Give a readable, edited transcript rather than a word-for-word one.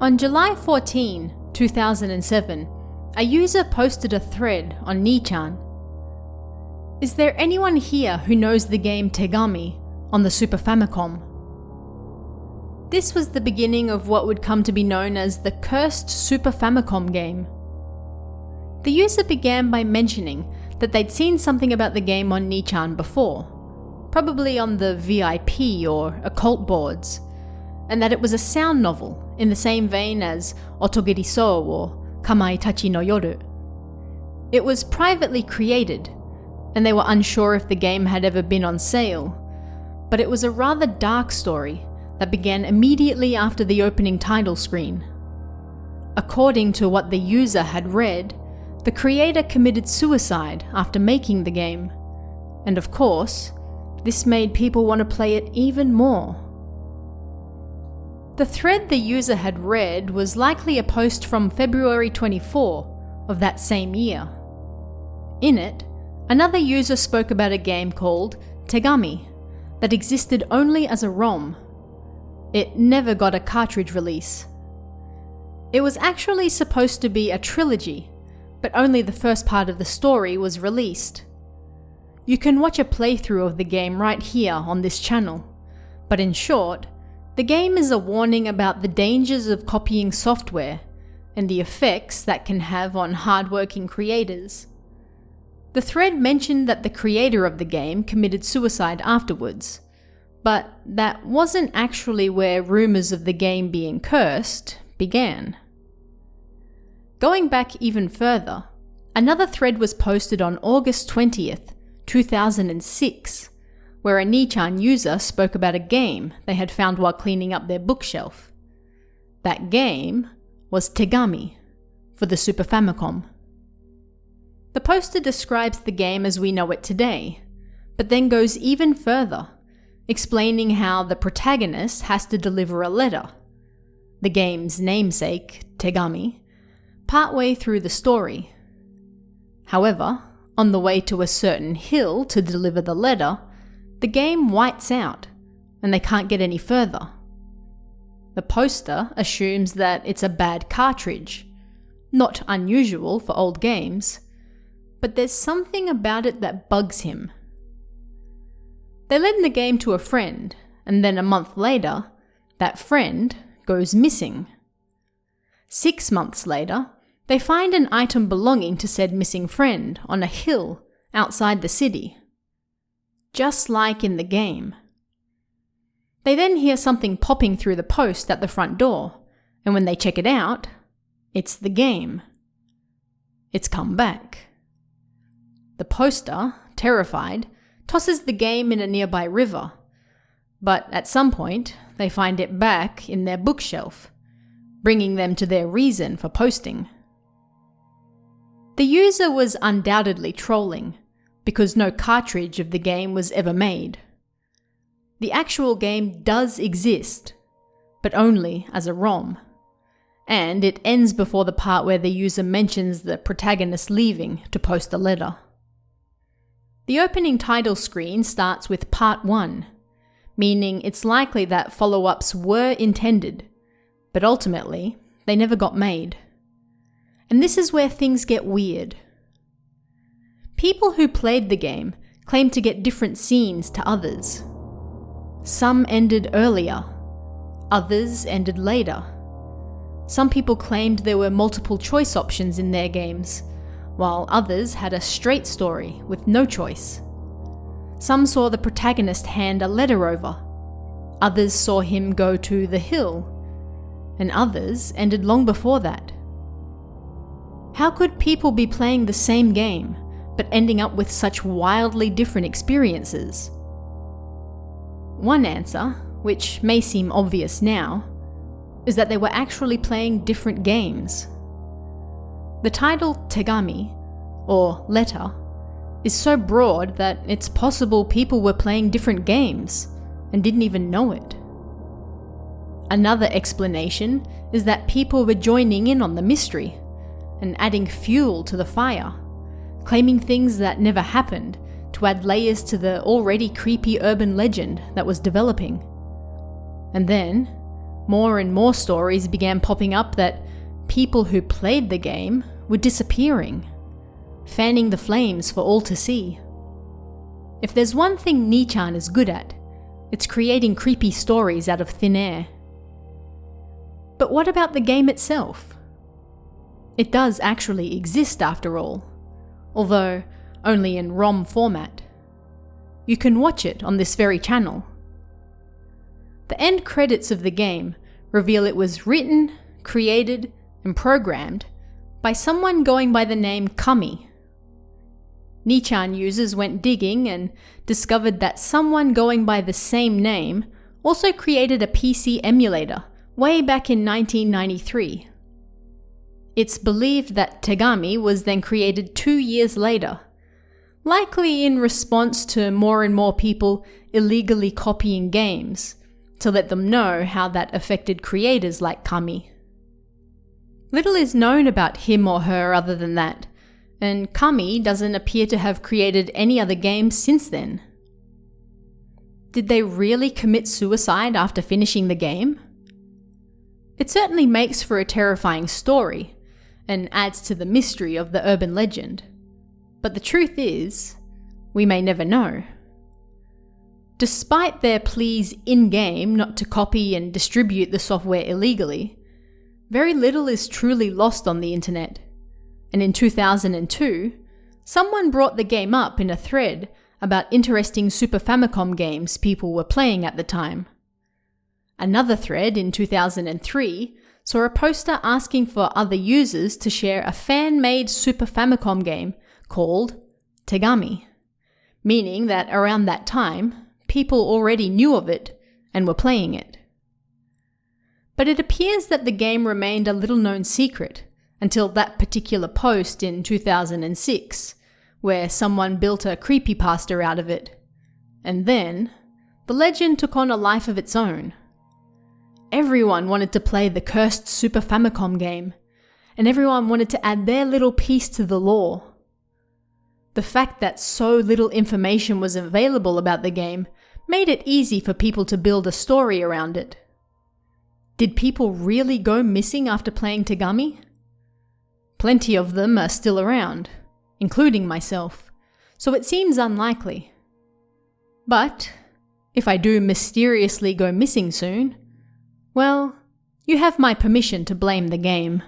On July 14, 2007, a user posted a thread on Nichan. Is there anyone here who knows the game Tegami on the Super Famicom? This was the beginning of what would come to be known as the cursed Super Famicom game. The user began by mentioning that they'd seen something about the game on Nichan before, probably on the VIP or occult boards, and that it was a sound novel in the same vein as Otogiriso or Kamaitachi no Yoru. It was privately created, and they were unsure if the game had ever been on sale, but it was a rather dark story that began immediately after the opening title screen. According to what the user had read, the creator committed suicide after making the game, and of course, this made people want to play it even more. The thread the user had read was likely a post from February 24 of that same year. In it, another user spoke about a game called Tegami that existed only as a ROM. It never got a cartridge release. It was actually supposed to be a trilogy, but only the first part of the story was released. You can watch a playthrough of the game right here on this channel, but in short, the game is a warning about the dangers of copying software and the effects that can have on hardworking creators. The thread mentioned that the creator of the game committed suicide afterwards, but that wasn't actually where rumors of the game being cursed began. Going back even further, another thread was posted on August 20th, 2006, where a Nichan user spoke about a game they had found while cleaning up their bookshelf. That game was Tegami for the Super Famicom. The poster describes the game as we know it today, but then goes even further, explaining how the protagonist has to deliver a letter, the game's namesake, Tegami, partway through the story. However, on the way to a certain hill to deliver the letter, the game whites out, and they can't get any further. The poster assumes that it's a bad cartridge, not unusual for old games, but there's something about it that bugs him. They lend the game to a friend, and then a month later, that friend goes missing. 6 months later, they find an item belonging to said missing friend on a hill outside the city, just like in the game. They then hear something popping through the post at the front door, and when they check it out, it's the game. It's come back. The poster, terrified, tosses the game in a nearby river, but at some point, they find it back in their bookshelf, bringing them to their reason for posting. The user was undoubtedly trolling, because no cartridge of the game was ever made. The actual game does exist, but only as a ROM, and it ends before the part where the user mentions the protagonist leaving to post a letter. The opening title screen starts with Part 1, meaning it's likely that follow-ups were intended, but ultimately, they never got made. And this is where things get weird. People who played the game claim to get different scenes to others. Some ended earlier, others ended later. Some people claimed there were multiple choice options in their games, while others had a straight story with no choice. Some saw the protagonist hand a letter over, others saw him go to the hill, and others ended long before that. How could people be playing the same game, but ending up with such wildly different experiences? One answer, which may seem obvious now, is that they were actually playing different games. The title Tegami, or letter, is so broad that it's possible people were playing different games and didn't even know it. Another explanation is that people were joining in on the mystery and adding fuel to the fire, claiming things that never happened to add layers to the already creepy urban legend that was developing. And then, more and more stories began popping up that people who played the game were disappearing, fanning the flames for all to see. If there's one thing Nichan is good at, it's creating creepy stories out of thin air. But what about the game itself? It does actually exist after all, although only in ROM format. You can watch it on this very channel. The end credits of the game reveal it was written, created, and programmed by someone going by the name Kami. Nichan users went digging and discovered that someone going by the same name also created a PC emulator way back in 1993. It's believed that Tegami was then created 2 years later, likely in response to more and more people illegally copying games, to let them know how that affected creators like Kami. Little is known about him or her other than that, and Kami doesn't appear to have created any other games since then. Did they really commit suicide after finishing the game? It certainly makes for a terrifying story, and adds to the mystery of the urban legend. But the truth is, we may never know. Despite their pleas in-game not to copy and distribute the software illegally, very little is truly lost on the internet. And in 2002, someone brought the game up in a thread about interesting Super Famicom games people were playing at the time. Another thread in 2003 saw a poster asking for other users to share a fan-made Super Famicom game called Tegami, meaning that around that time, people already knew of it and were playing it. But it appears that the game remained a little-known secret until that particular post in 2006, where someone built a creepypasta out of it. And then, the legend took on a life of its own. Everyone wanted to play the cursed Super Famicom game, and everyone wanted to add their little piece to the lore. The fact that so little information was available about the game made it easy for people to build a story around it. Did people really go missing after playing Tegami? Plenty of them are still around, including myself, so it seems unlikely. But if I do mysteriously go missing soon, well, you have my permission to blame the game.